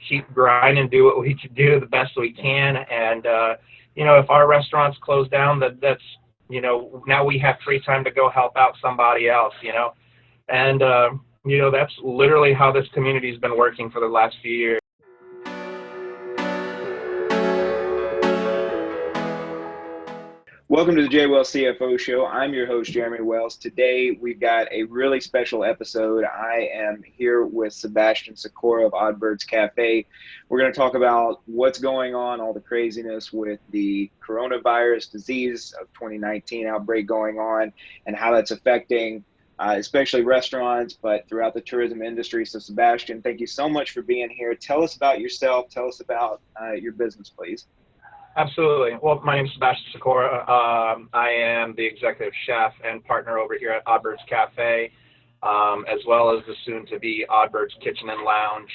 keep grinding, do what we can do the best we can. And, if our restaurants close down, that's, now we have free time to go help out somebody else, and, that's literally how this community has been working for the last few years. Welcome to the J. Wells CFO Show. I'm your host, Jeremy Wells. Today, we've got a really special episode. I am here with Sebastian Sikora of Oddbirds Cafe. We're going to talk about what's going on, all the craziness with the coronavirus disease of 2019 outbreak going on, and how that's affecting especially restaurants, but throughout the tourism industry. So, Sebastian, thank you so much for being here. Tell us about yourself. Tell us about your business, please. Absolutely. Well, my name is Sebastian Sikora. I am the executive chef and partner over here at Oddbirds Cafe, as well as the soon-to-be Oddbirds Kitchen and Lounge,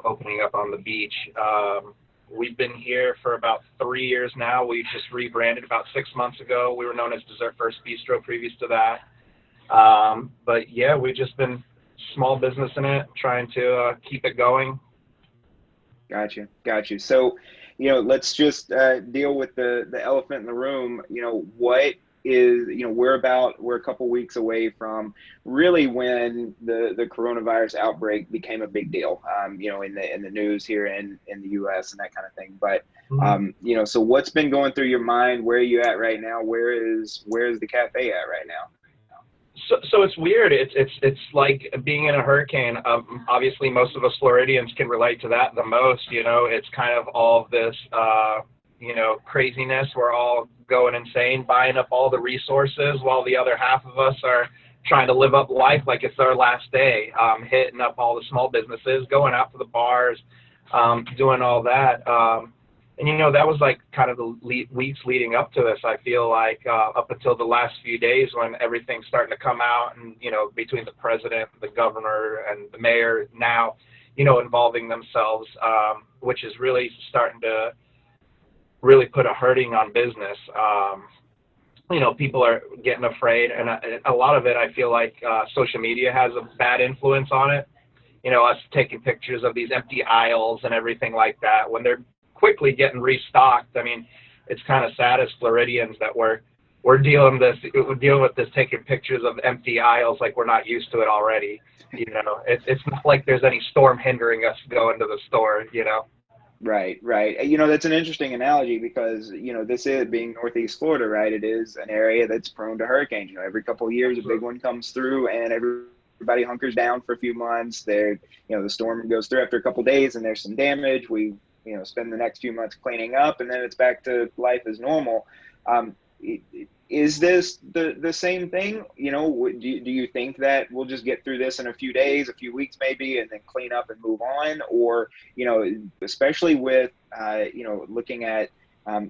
opening up on the beach. We've been here for about 3 years now. We just rebranded about 6 months ago. We were known as Dessert First Bistro previous to that. But yeah, we've just been small business in it, trying to keep it going. Got you. So, let's just deal with the elephant in the room. What is, we're a couple weeks away from really when the coronavirus outbreak became a big deal, in the news here in the US and that kind of thing. But, so what's been going through your mind? Where are you at right now? Where is the cafe at right now? So it's weird. It's like being in a hurricane. Obviously, most of us Floridians can relate to that the most. It's kind of all this, craziness. We're all going insane, buying up all the resources, while the other half of us are trying to live up life like it's our last day. Hitting up all the small businesses, going out to the bars, doing all that. And, that was like kind of the weeks leading up to this. I feel like up until the last few days when everything's starting to come out and, between the president, the governor, and the mayor now, involving themselves, which is really starting to really put a hurting on business. People are getting afraid. And a lot of it, I feel like social media has a bad influence on it. Us taking pictures of these empty aisles and everything like that when they're quickly getting restocked. I mean, it's kind of sad as Floridians that we're dealing with this, taking pictures of empty aisles like we're not used to it already. It's not like there's any storm hindering us going to the store. Right. That's an interesting analogy because this is being Northeast Florida, right? It is an area that's prone to hurricanes. Every couple of years a big one comes through and everybody hunkers down for a few months. The storm goes through after a couple of days and there's some damage. We spend the next few months cleaning up, and then it's back to life as normal. Is this the same thing? Do you think that we'll just get through this in a few days, a few weeks maybe, and then clean up and move on? Or, especially with, looking at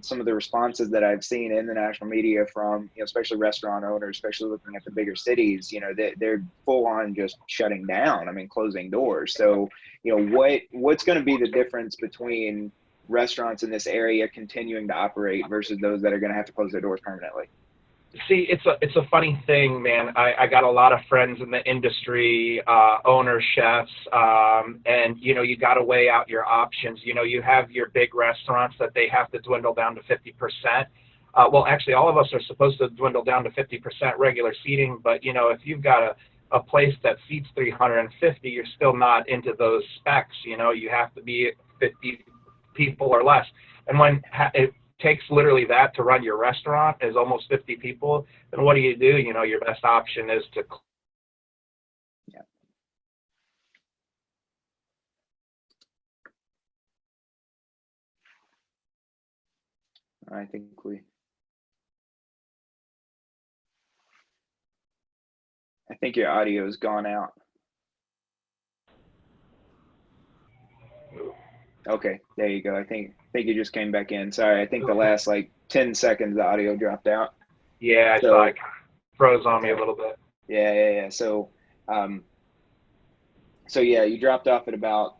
some of the responses that I've seen in the national media from, especially restaurant owners, especially looking at the bigger cities, they're full on just shutting down. I mean, closing doors. So, what's going to be the difference between restaurants in this area continuing to operate versus those that are going to have to close their doors permanently? See, it's a funny thing, man. I got a lot of friends in the industry, owners, chefs, and, you got to weigh out your options. You have your big restaurants that they have to dwindle down to 50%. Well, actually, all of us are supposed to dwindle down to 50% regular seating, but, if you've got a place that seats 350, you're still not into those specs. You have to be 50 people or less. And when it takes literally that to run your restaurant is almost 50 people, then what do? Your best option is to. Yeah. I think your audio has gone out. Okay, there you go. I think you just came back in. Sorry, I think the last 10 seconds the audio dropped out. Yeah, I saw it froze on me a little bit. Yeah. So yeah, you dropped off at about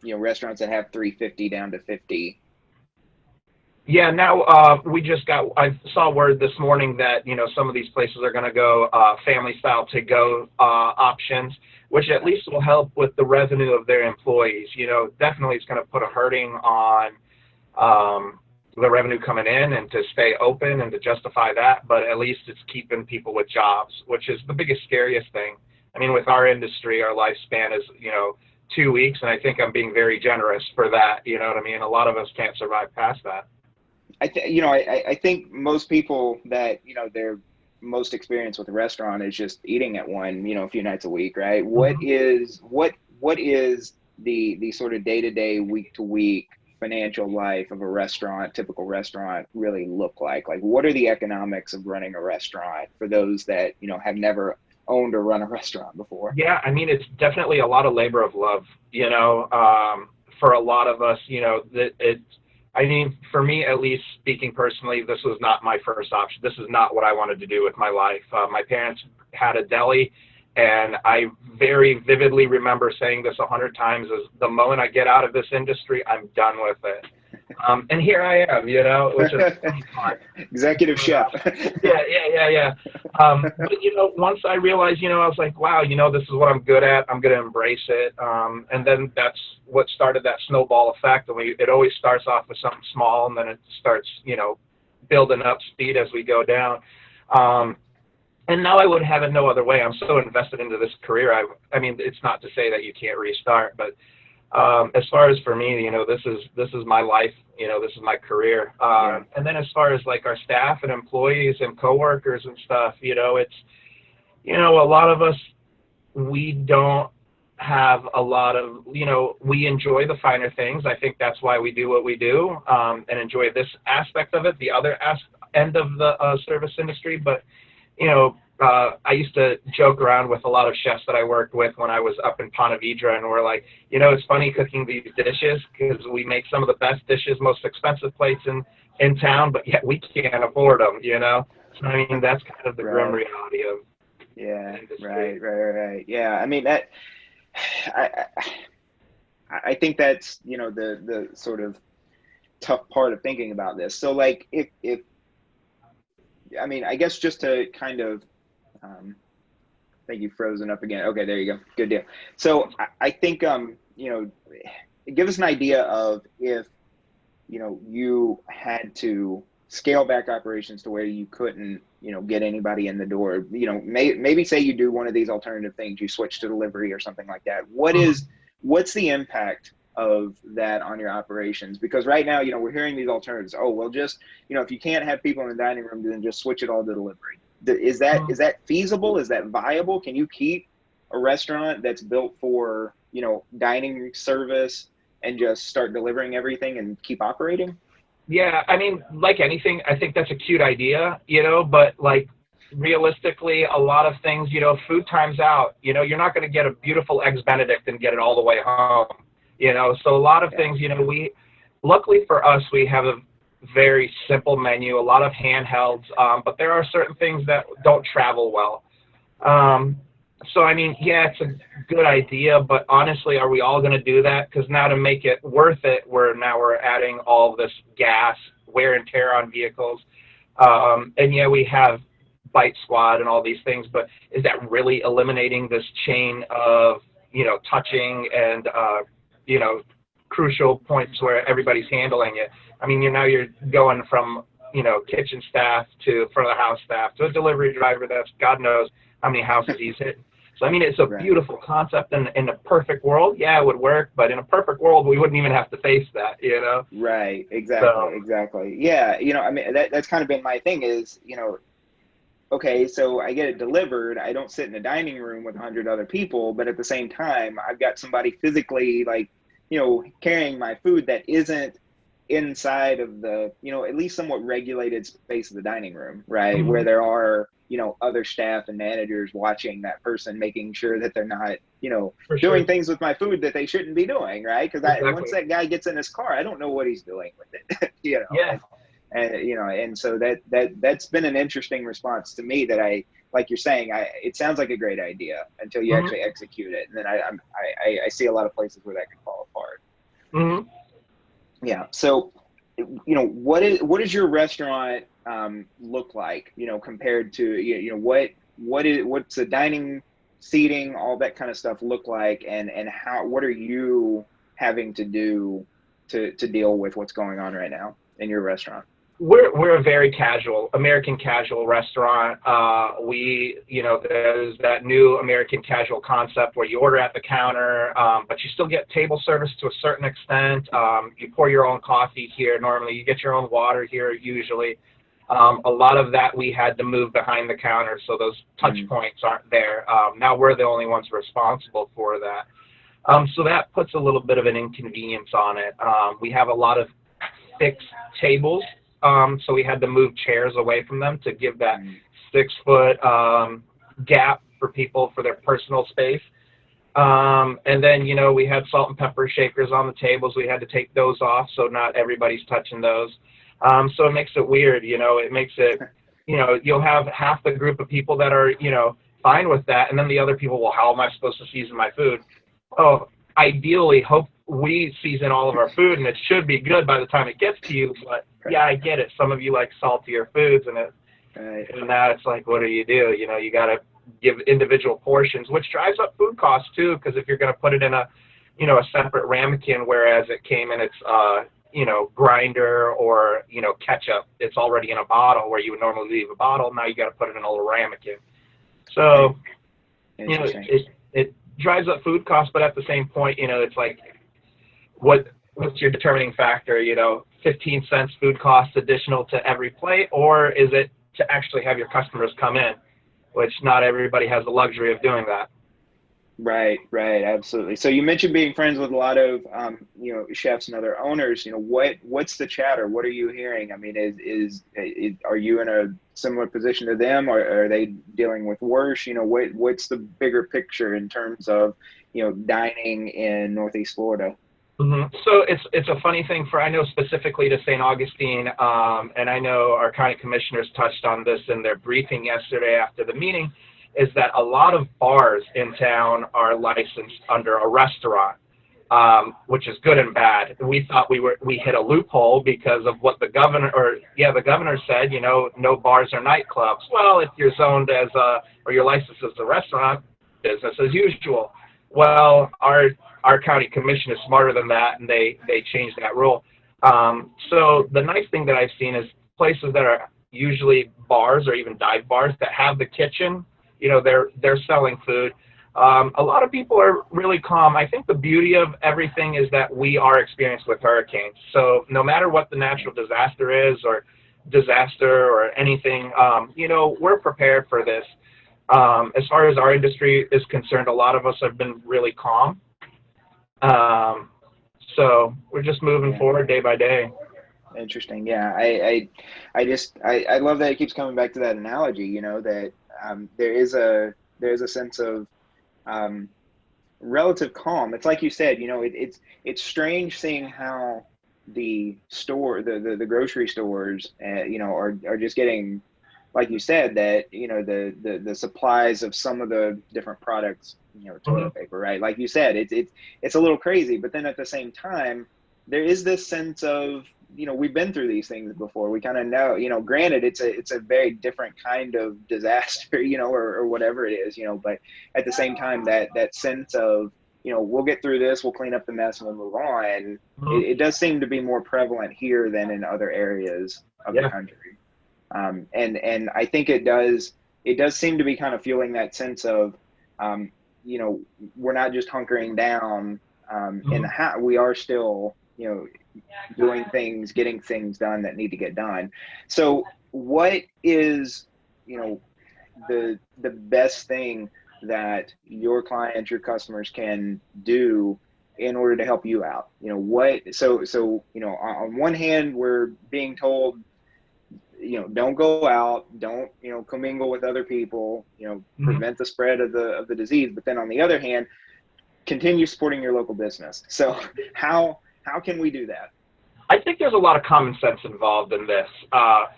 restaurants that have 350 down to 50. Yeah, now I saw word this morning that, some of these places are going to go family style to go options, which at least will help with the revenue of their employees. Definitely it's going to put a hurting on the revenue coming in and to stay open and to justify that, but at least it's keeping people with jobs, which is the biggest, scariest thing. I mean, with our industry, our lifespan is, 2 weeks, and I think I'm being very generous for that. You know what I mean? A lot of us can't survive past that. I think most people that, their most experience with a restaurant is just eating at one, a few nights a week, right? Mhm. What is the sort of day-to-day, week-to-week financial life of a restaurant, typical restaurant really look like? Like, what are the economics of running a restaurant for those that, have never owned or run a restaurant before? Yeah, I mean, it's definitely a lot of labor of love, for a lot of us, that it's, I mean, for me, at least speaking personally, this was not my first option. This is not what I wanted to do with my life. My parents had a deli, and I very vividly remember saying this 100 times: is the moment I get out of this industry, I'm done with it. And here I am, which is the funny part. Executive But, chef. yeah. But once I realized, I was like, wow, this is what I'm good at. I'm going to embrace it. And then that's what started that snowball effect. And it always starts off with something small, and then it starts, building up speed as we go down. Um, and now I would have it no other way. I'm so invested into this career. I mean, it's not to say that you can't restart, but as far as for me, this is my life. This is my career. Yeah. And then as far as like our staff and employees and coworkers and stuff, it's a lot of us, we don't have a lot of, we enjoy the finer things. I think that's why we do what we do, and enjoy this aspect of it, the other end of the service industry. But I used to joke around with a lot of chefs that I worked with when I was up in Ponte Vedra, and we're like, it's funny cooking these dishes because we make some of the best dishes, most expensive plates in town, but yet we can't afford them. So, I mean, that's kind of the grim Right. reality of Yeah. the industry. Right. Yeah. I mean, I, I think that's, the sort of tough part of thinking about this. So like, if, I mean, I guess just to kind of, I think you've frozen up again. Okay, there you go. Good deal. So I think, give us an idea of if, you had to scale back operations to where you couldn't, get anybody in the door, maybe say you do one of these alternative things, you switch to delivery or something like that. Mhm. What's the impact of that on your operations? Because right now, we're hearing these alternatives. Oh, well, just, if you can't have people in the dining room, then just switch it all to delivery. Is that feasible? Is that viable? Can you keep a restaurant that's built for, dining service and just start delivering everything and keep operating? Yeah, I mean, like anything, I think that's a cute idea, but like realistically, a lot of things, food times out. You're not going to get a beautiful eggs Benedict and get it all the way home. So a lot of Yeah. things, luckily for us, we have a very simple menu, a lot of handhelds, but there are certain things that don't travel well. Um, so I mean, yeah, it's a good idea, but honestly, are we all going to do that? Because now to make it worth it, we're adding all this gas, wear and tear on vehicles, and yeah, we have Bite Squad and all these things, but is that really eliminating this chain of touching and you know crucial points where everybody's handling it? I mean, you're going from kitchen staff to front of the house staff to a delivery driver that's God knows how many houses he's hit. So I mean, it's a Right. beautiful concept. In a perfect world, yeah, it would work. But in a perfect world, we wouldn't even have to face that. Right. So Exactly. Yeah. I mean, that's kind of been my thing is, okay, so I get it delivered. I don't sit in a dining room with 100 other people, but at the same time, I've got somebody physically like, carrying my food that isn't inside of the, at least somewhat regulated space of the dining room, right? Where mhm, there are, other staff and managers watching that person, making sure that they're not, for doing sure, things with my food that they shouldn't be doing, right? Because once exactly. that guy gets in his car, I don't know what he's doing with it, Yeah. and so that's been an interesting response to me that like you're saying, it sounds like a great idea until you Hmm. actually execute it, and then I see a lot of places where that could fall apart. Hmm. Yeah. So what does your restaurant look like, compared to, what's the dining, seating, all that kind of stuff look like, and what are you having to do to deal with what's going on right now in your restaurant? We're a very American casual restaurant. There's that new American casual concept where you order at the counter, but you still get table service to a certain extent. You pour your own coffee here. Normally, you get your own water here. Usually, a lot of that we had to move behind the counter, so those touch points aren't there. Now we're the only ones responsible for that. So that puts a little bit of an inconvenience on it. We have a lot of fixed tables. So we had to move chairs away from them to give that 6-foot gap for people for their personal space. And then, we had salt and pepper shakers on the tables. We had to take those off, so not everybody's touching those. So it makes it weird, it makes it, you'll have half the group of people that are, fine with that. And then the other people, well, how am I supposed to season my food? Oh, ideally, hope we season all of our food, and it should be good by the time it gets to you. But yeah, I get it. Some of you like saltier foods, and now it's like, what do? You got to give individual portions, which drives up food costs too. Because if you're going to put it in a separate ramekin, whereas it came in its grinder or ketchup, it's already in a bottle where you would normally leave a bottle. Now you got to put it in a little ramekin. So it drives up food costs, but at the same point, it's like, what's your determining factor? 15 cents food costs additional to every plate, or is it to actually have your customers come in, which not everybody has the luxury of doing that. Right, absolutely. So you mentioned being friends with a lot of chefs and other owners. What's the chatter? What are you hearing? I mean, are you in a similar position to them, or are they dealing with worse? What's the bigger picture in terms of dining in Northeast Florida? Mm-hmm. So it's a funny thing I know specifically to St. Augustine, and I know our county commissioners touched on this in their briefing yesterday after the meeting, is that a lot of bars in town are licensed under a restaurant, which is good and bad. We thought we hit a loophole because of what the governor said, no bars or nightclubs. Well, if you're zoned or you're licensed as a restaurant, business as usual. Well, our county commission is smarter than that, and they changed that rule. So the nice thing that I've seen is places that are usually bars or even dive bars that have the kitchen, they're selling food. A lot of people are really calm. I think the beauty of everything is that we are experienced with hurricanes. So no matter what the natural disaster is or anything, we're prepared for this. As far as our industry is concerned, a lot of us have been really calm. So we're just moving forward day by day. Interesting. Yeah. I love that it keeps coming back to that analogy, that there is a sense of relative calm. It's like you said, it's strange seeing how the grocery stores, are just getting, like you said, that, the supplies of some of the different products, toilet paper, right? Like you said, it's a little crazy, but then at the same time, there is this sense of, we've been through these things before. We kind of know, granted, it's a very different kind of disaster, or whatever it is, but at the same time, that sense of, we'll get through this, we'll clean up the mess and we'll move on. It does seem to be more prevalent here than in other areas of the country. And I think it does seem to be kind of fueling that sense of, we're not just hunkering down, we are still, doing things, getting things done that need to get done. So what is, the best thing that your clients, your customers can do in order to help you out? On one hand, we're being told, don't go out, don't, commingle with other people, prevent the spread of the disease. But then on the other hand, continue supporting your local business. So how can we do that? I think there's a lot of common sense involved in this.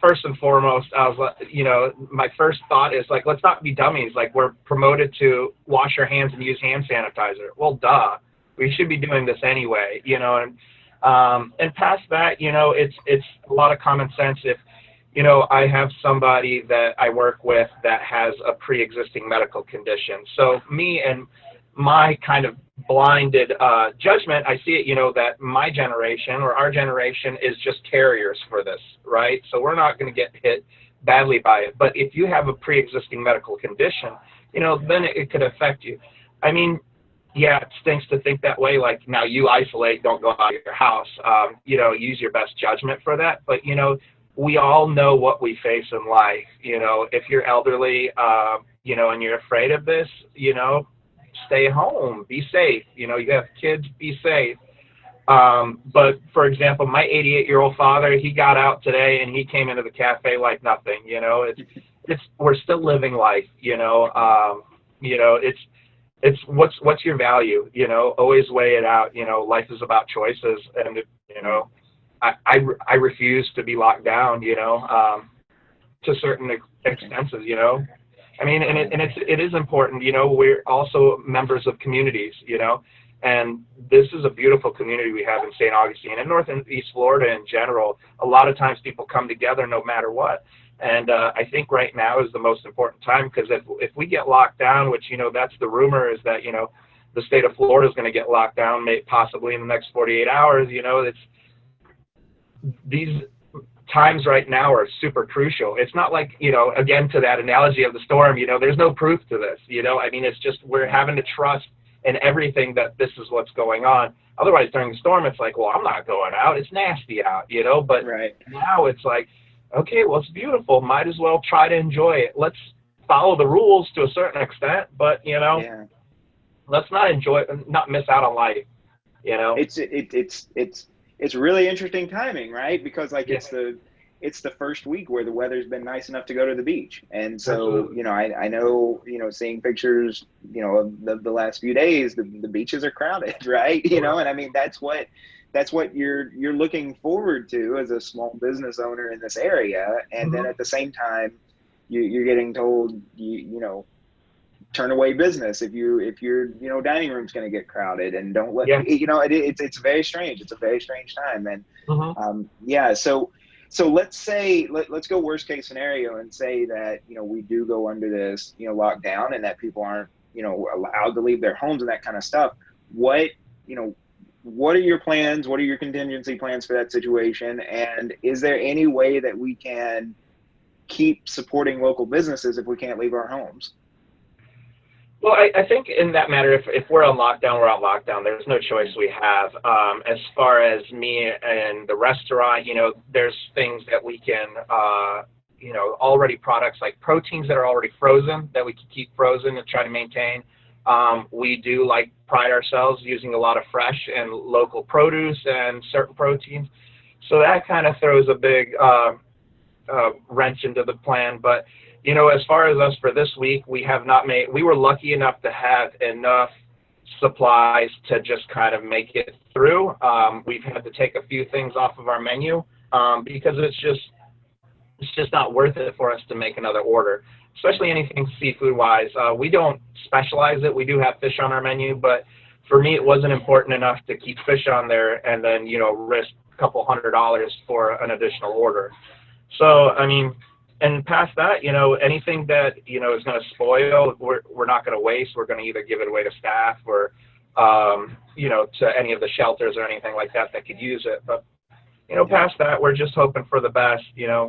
First and foremost, my first thought is like, let's not be dummies. Like, we're promoted to wash our hands and use hand sanitizer. Well, duh. We should be doing this anyway, and And past that, it's a lot of common sense. If, I have somebody that I work with that has a pre-existing medical condition. So me and my kind of blinded judgment, I see it, that my generation or our generation is just carriers for this, right? So we're not going to get hit badly by it. But if you have a pre-existing medical condition, then it could affect you. I mean, yeah, it stinks to think that way. Like, now you isolate, don't go out of your house. Use your best judgment for that. But, we all know what we face in life. If you're elderly, and you're afraid of this, stay home, be safe. You have kids, be safe. But for example, my 88-year-old father, he got out today and he came into the cafe like nothing. We're still living life. It's what's your value. Always weigh it out. Life is about choices, and I refuse to be locked down. To certain extents. I mean, and it is important. We're also members of communities. And this is a beautiful community we have in St. Augustine and North and East Florida in general. A lot of times people come together no matter what. And I think right now is the most important time, because if we get locked down, which, that's the rumor, is that, the state of Florida is going to get locked down possibly in the next 48 hours. These times right now are super crucial. It's not like, again, to that analogy of the storm, there's no proof to this. I mean, it's just we're having to trust in everything that this is what's going on. Otherwise, during the storm, it's like, well, I'm not going out. It's nasty out, But right now it's like, okay, well, it's beautiful. Might as well try to enjoy it. Let's follow the rules to a certain extent, but, let's not miss out on life, It's really interesting timing, right? Because Yeah. it's the first week where the weather's been nice enough to go to the beach. And so, Absolutely. I know, seeing pictures, of the last few days, the beaches are crowded, right? And I mean, that's what you're looking forward to as a small business owner in this area. And then Mhm. at the same time, you're getting told, turn away business if your dining room's going to get crowded, and don't let Yeah. it's very strange. It's a very strange time. And Mhm. so let's go worst case scenario and say that we do go under this lockdown, and that people aren't allowed to leave their homes and that kind of stuff. What are your plans? What are your contingency plans for that situation? And is there any way that we can keep supporting local businesses if we can't leave our homes? Well, I think in that matter, if we're on lockdown, we're on lockdown. There's no choice we have. As far as me and the restaurant, there's things that we can, already products like proteins that are already frozen that we can keep frozen and try to maintain. We do pride ourselves using a lot of fresh and local produce and certain proteins. So that kind of throws a big wrench into the plan. But as far as us for this week, we were lucky enough to have enough supplies to just kind of make it through. We've had to take a few things off of our menu because it's just not worth it for us to make another order, especially anything seafood wise. We don't specialize it. We do have fish on our menu, but for me, it wasn't important enough to keep fish on there and then, risk a couple $100 for an additional order. So, I mean, and past that, anything that, is going to spoil, we're not going to waste. We're going to either give it away to staff or, to any of the shelters or anything like that could use it. But, past that, we're just hoping for the best.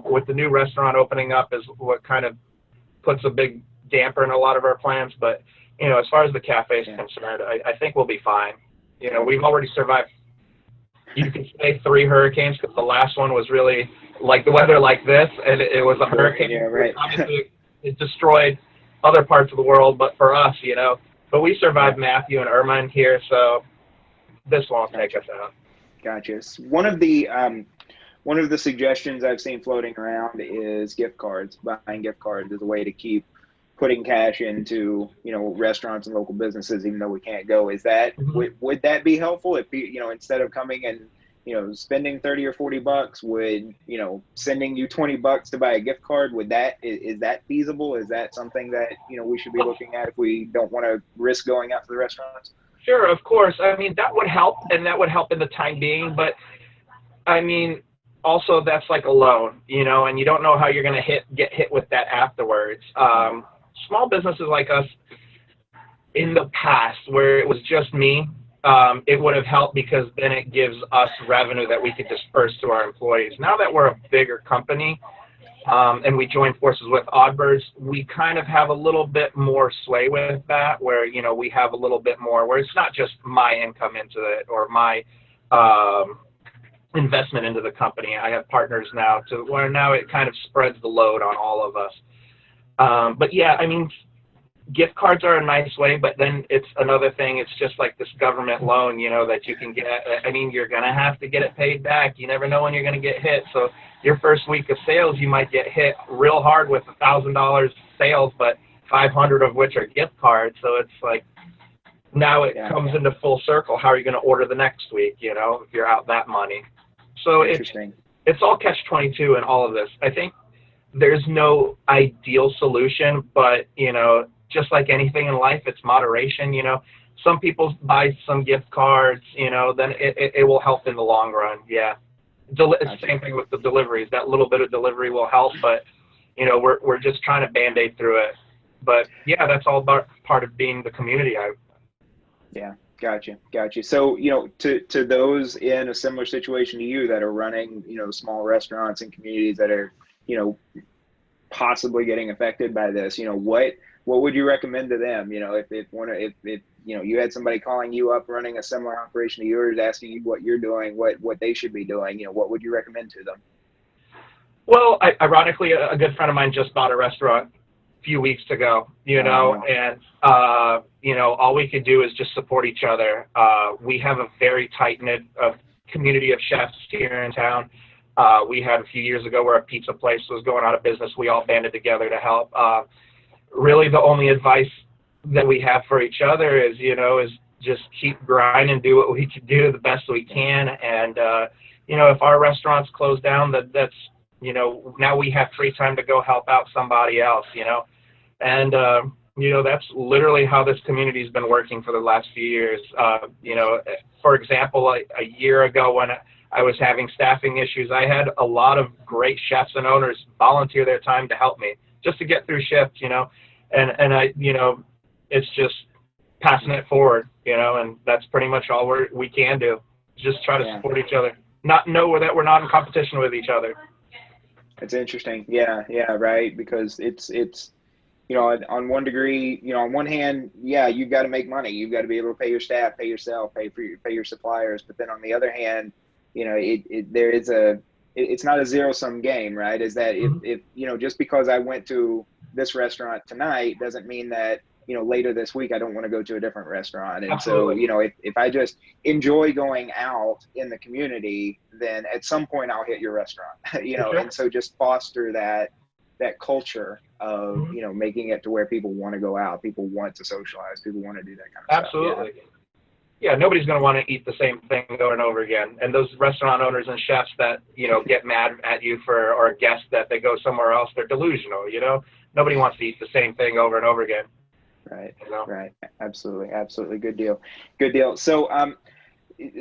With the new restaurant opening up is what kind of puts a big damper in a lot of our plans. But, as far as the cafe is concerned, I think we'll be fine. We've already survived, you could say, 3 hurricanes, because the last one was really like the weather like this, and it was a hurricane. Yeah, right. Obviously, it destroyed other parts of the world, but for us, but we survived Matthew and Irma in here, so this won't take us out. Gotcha. One of the suggestions I've seen floating around is gift cards. Buying gift cards is a way to keep putting cash into restaurants and local businesses, even though we can't go. Is that would that be helpful if instead of coming and spending $30 or $40, would sending you $20 to buy a gift card? Is that feasible? Is that something that we should be looking at if we don't want to risk going out to the restaurants? Sure, of course. I mean, that would help, and that would help in the time being. But I mean, also that's like a loan, and you don't know how you're going to get hit with that afterwards. Small businesses like us, in the past, where it was just me, it would have helped because then it gives us revenue that we could disperse to our employees. Now that we're a bigger company, and we join forces with Oddbirds, we kind of have a little bit more sway with that, where, we have a little bit more, where it's not just my income into it or my investment into the company. I have partners now to where now it kind of spreads the load on all of us. But yeah, I mean, gift cards are a nice way, but then it's another thing. It's just like this government loan, that you can get. I mean, you're going to have to get it paid back. You never know when you're going to get hit. So your first week of sales, you might get hit real hard with $1,000 sales, but 500 of which are gift cards. So it's like, now it comes into full circle. How are you going to order the next week, if you're out that money? So it's all catch-22 in all of this. I think there's no ideal solution, but, just like anything in life, it's moderation. Some people buy some gift cards, then it will help in the long run. Yeah. It's the same thing with the deliveries. That little bit of delivery will help, but, we're just trying to Band-Aid through it. But yeah, that's all part of being the community. Yeah. Gotcha. So, to those in a similar situation to you that are running, small restaurants and communities that are, possibly getting affected by this, what would you recommend to them? If you had somebody calling you up running a similar operation to yours, asking you what you're doing, what they should be doing, what would you recommend to them? Well, ironically, a good friend of mine just bought a restaurant a few weeks ago, and, all we could do is just support each other. We have a very tight-knit community of chefs here in town. We had a few years ago where a pizza place was going out of business. We all banded together to help. Really, the only advice that we have for each other is just keep grinding, do what we can do the best we can. And, if our restaurants close down, that's, now we have free time to go help out somebody else, and, that's literally how this community has been working for the last few years. For example, a year ago when I was having staffing issues, I had a lot of great chefs and owners volunteer their time to help me just to get through shifts, and I, it's just passing it forward, and that's pretty much all we can do. Just try to support each other, not know that we're not in competition with each other. It's interesting. Yeah, right. Because it's on one degree, on one hand, you've got to make money. You've got to be able to pay your staff, pay yourself, pay your suppliers. But then on the other hand, it's not a zero-sum game, right? Is that if just because I went to this restaurant tonight doesn't mean that, later this week I don't want to go to a different restaurant. And Absolutely. So, if I just enjoy going out in the community, then at some point I'll hit your restaurant, Sure. And so just foster that culture of, making it to where people want to go out, people want to socialize, people want to do that kind of Absolutely. stuff. Yeah, nobody's going to want to eat the same thing over and over again. And those restaurant owners and chefs that, get mad at you or a guest that they go somewhere else, they're delusional, Nobody wants to eat the same thing over and over again. Right. Right. Absolutely. Good deal. So,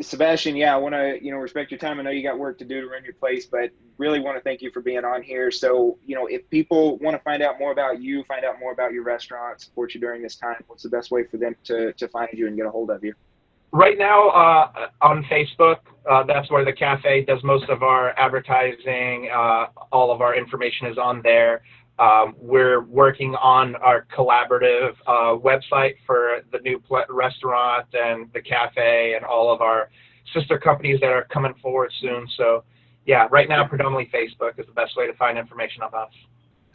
Sebastian, I want to, respect your time. I know you got work to do to run your place, but really want to thank you for being on here. So, if people want to find out more about you, find out more about your restaurant, support you during this time, what's the best way for them to find you and get a hold of you? Right now, on Facebook, that's where the cafe does most of our advertising. All of our information is on there. We're working on our collaborative website for the new restaurant and the cafe and all of our sister companies that are coming forward soon. So, right now, predominantly Facebook is the best way to find information about us.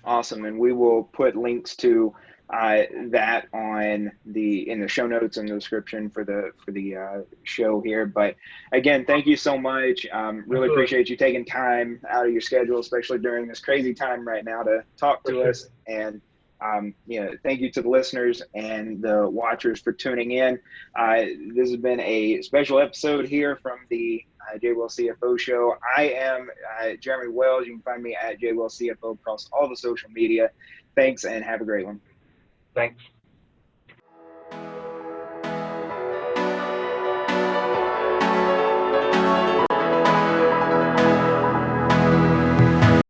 Awesome. And we will put links to that in the show notes and the description for the show here. But again, thank you so much. Really appreciate you taking time out of your schedule, especially during this crazy time right now, to talk to us. And thank you to the listeners and the watchers for tuning in. This has been a special episode here from the JWell CFO show. I am Jeremy Wells. You can find me at JWell CFO across all the social media. Thanks, and have a great one. Thanks.